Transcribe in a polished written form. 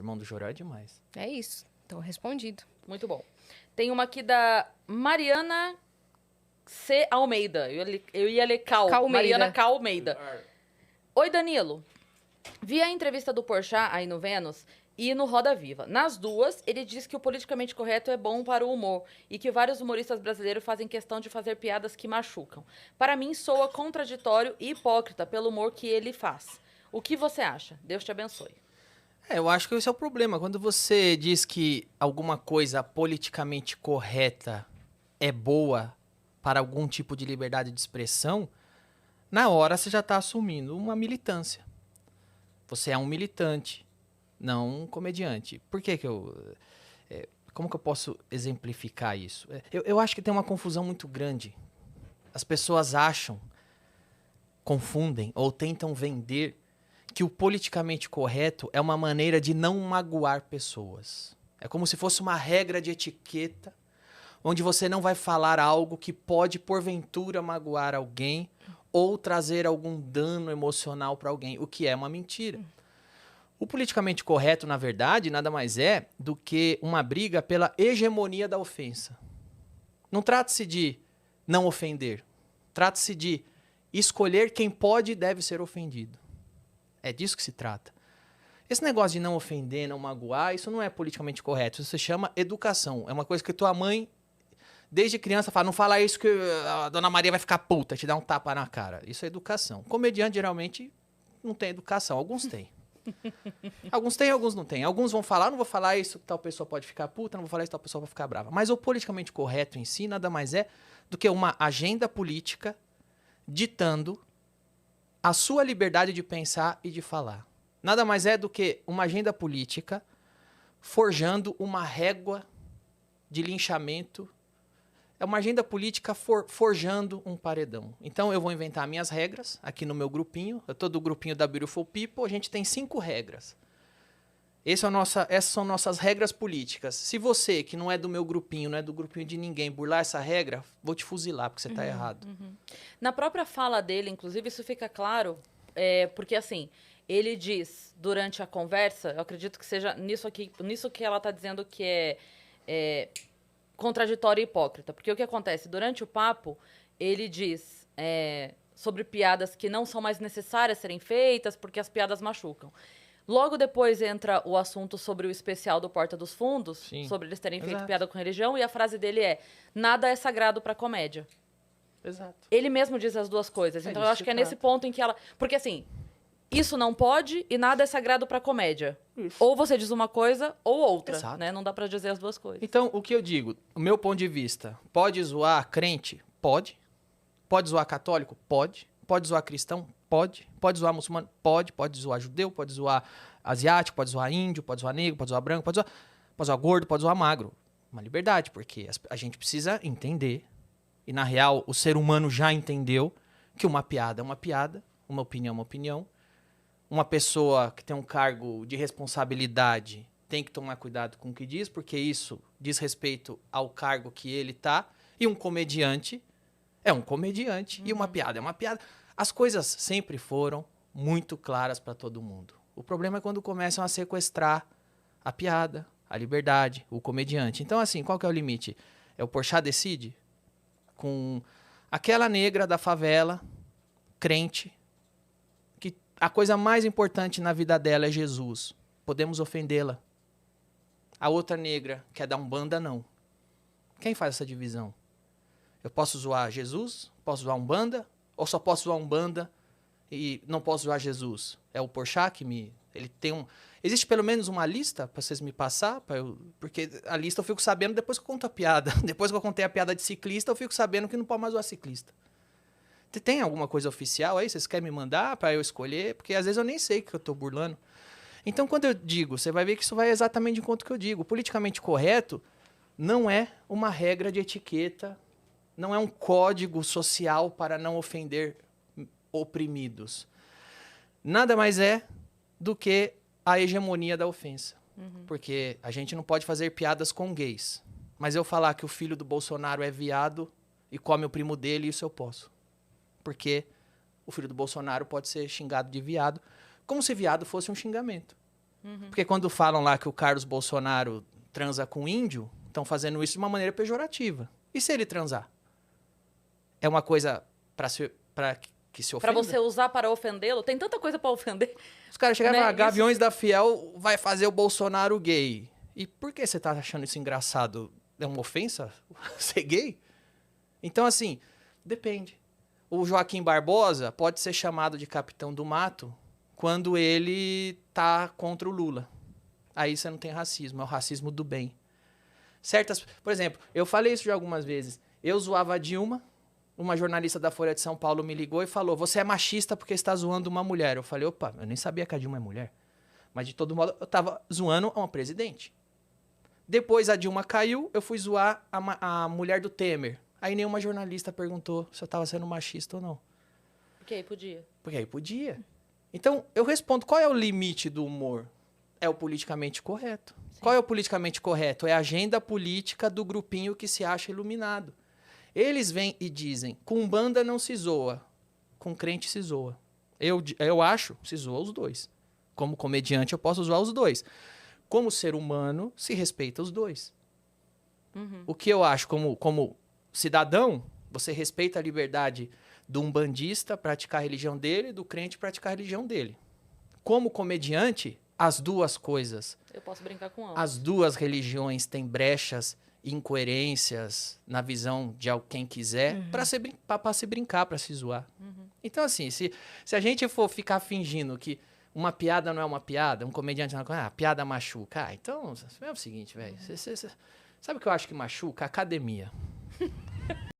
Irmão do Jorel é demais. É isso. Então, respondido. Muito bom. Tem uma aqui da Mariana C. Almeida. Eu ia ler Calmeida. Mariana Calmeida. Oi, Danilo. Vi a entrevista do Porchat aí no Vênus e no Roda Viva. Nas duas, ele diz que o politicamente correto é bom para o humor e que vários humoristas brasileiros fazem questão de fazer piadas que machucam. Para mim, soa contraditório e hipócrita pelo humor que ele faz. O que você acha? Deus te abençoe. Eu acho que esse é o problema. Quando você diz que alguma coisa politicamente correta é boa para algum tipo de liberdade de expressão, na hora você já está assumindo uma militância. Você é um militante, não um comediante. Por que como que eu posso exemplificar isso? Eu acho que tem uma confusão muito grande. As pessoas acham, confundem ou tentam vender que o politicamente correto é uma maneira de não magoar pessoas. É como se fosse uma regra de etiqueta, onde você não vai falar algo que pode, porventura, magoar alguém ou trazer algum dano emocional para alguém, o que é uma mentira. O politicamente correto, na verdade, nada mais é do que uma briga pela hegemonia da ofensa. Não trata-se de não ofender, trata-se de escolher quem pode e deve ser ofendido. É disso que se trata. Esse negócio de não ofender, não magoar, isso não é politicamente correto. Isso se chama educação. É uma coisa que tua mãe, desde criança, fala, não fala isso que a dona Maria vai ficar puta, te dá um tapa na cara. Isso é educação. Comediante, geralmente, não tem educação. Alguns têm. Alguns têm, alguns não têm. Alguns vão falar, não vou falar isso, tal pessoa pode ficar puta, não vou falar isso, tal pessoa vai ficar brava. Mas o politicamente correto em si nada mais é do que uma agenda política ditando a sua liberdade de pensar e de falar. Nada mais é do que uma agenda política forjando uma régua de linchamento. É uma agenda política forjando um paredão. Então eu vou inventar minhas regras aqui no meu grupinho. Eu tô do grupinho da Beautiful People, a gente tem 5 regras. Essas são nossas regras políticas. Se você, que não é do meu grupinho, não é do grupinho de ninguém, burlar essa regra, vou te fuzilar, porque você tá errado. Na própria fala dele, inclusive, isso fica claro, porque assim, ele diz durante a conversa, eu acredito que seja nisso que ela tá dizendo que é contraditório e hipócrita. Porque o que acontece? Durante o papo, ele diz sobre piadas que não são mais necessárias serem feitas porque as piadas machucam. Logo depois entra o assunto sobre o especial do Porta dos Fundos, Sim, sobre eles terem feito exato. piada com religião, e a frase dele é: nada é sagrado pra comédia. Exato. Ele mesmo diz as duas coisas. Então eu disso acho se que é nesse trata. ponto em que ela... Porque assim, isso não pode e nada é sagrado pra comédia. Isso. Ou você diz uma coisa ou outra, Exato. né? Não dá pra dizer as duas coisas. Então, o que eu digo, o meu ponto de vista, pode zoar crente? Pode. Pode zoar católico? Pode. Pode zoar cristão? Pode. Pode zoar muçulmano? Pode. Pode zoar judeu? Pode zoar asiático? Pode zoar índio? Pode zoar negro? Pode zoar branco? Pode zoar gordo? Pode zoar magro. Uma liberdade, porque a gente precisa entender, e na real o ser humano já entendeu, que uma piada é uma piada, uma opinião é uma opinião. Uma pessoa que tem um cargo de responsabilidade tem que tomar cuidado com o que diz, porque isso diz respeito ao cargo que ele tá. E um comediante é um comediante. E uma piada é uma piada. As coisas sempre foram muito claras para todo mundo. O problema é quando começam a sequestrar a piada, a liberdade, o comediante. Então, assim, qual que é o limite? É o Porchat decide? Com aquela negra da favela, crente, que a coisa mais importante na vida dela é Jesus. Podemos ofendê-la. A outra negra, que é da Umbanda, não. Quem faz essa divisão? Eu posso zoar Jesus? Posso zoar Umbanda? Ou só posso zoar Umbanda e não posso zoar Jesus? É o Porchat que me... Ele tem um... Existe pelo menos uma lista para vocês me passar? Porque a lista eu fico sabendo depois que eu conto a piada. Depois que eu contei a piada de ciclista, eu fico sabendo que não pode mais zoar ciclista. Tem alguma coisa oficial aí? Vocês querem me mandar para eu escolher? Porque às vezes eu nem sei que eu tô burlando. Então, quando eu digo, você vai ver que isso vai exatamente de encontro que eu digo. O politicamente correto não é uma regra de etiqueta, não é um código social para não ofender oprimidos. Nada mais é do que a hegemonia da ofensa. Porque a gente não pode fazer piadas com gays. Mas eu falar que o filho do Bolsonaro é viado e come o primo dele, isso eu posso. Porque o filho do Bolsonaro pode ser xingado de viado, como se viado fosse um xingamento. Porque quando falam lá que o Carlos Bolsonaro transa com índio, estão fazendo isso de uma maneira pejorativa. E se ele transar? É uma coisa para que se Pra ofenda? você usar para ofendê-lo? Tem tanta coisa pra ofender. Os caras chegaram e Né? falaram, Isso- Gaviões da Fiel vai fazer o Bolsonaro gay. E por que você tá achando isso engraçado? É uma ofensa ser gay? Então, assim, depende. O Joaquim Barbosa pode ser chamado de capitão do mato quando ele tá contra o Lula. Aí você não tem racismo, é o racismo do bem. Por exemplo, eu falei isso já algumas vezes. Eu zoava a Dilma, uma jornalista da Folha de São Paulo me ligou e falou: você é machista porque está zoando uma mulher. Eu falei: opa, eu nem sabia que a Dilma é mulher. Mas de todo modo, eu tava zoando uma presidente. Depois a Dilma caiu, eu fui zoar a mulher do Temer. Aí nenhuma jornalista perguntou se eu tava sendo machista ou não. Porque aí podia. Porque aí podia. Então, eu respondo, qual é o limite do humor? É o politicamente correto. Sim. Qual é o politicamente correto? É a agenda política do grupinho que se acha iluminado. Eles vêm e dizem, com Umbanda não se zoa, com crente se zoa. Eu acho, se zoa os dois. Como comediante, eu posso zoar os dois. Como ser humano, se respeita os dois. O que eu acho, como cidadão, você respeita a liberdade do umbandista praticar a religião dele e do crente praticar a religião dele. Como comediante, as duas coisas, Eu posso brincar com ambos. as duas religiões têm brechas, incoerências na visão de quem quiser para se brincar, para se zoar. Então, assim, se a gente for ficar fingindo que uma piada não é uma piada, um comediante não é piada machuca. Então, é o seguinte, velho. Sabe o que eu acho que machuca? A academia.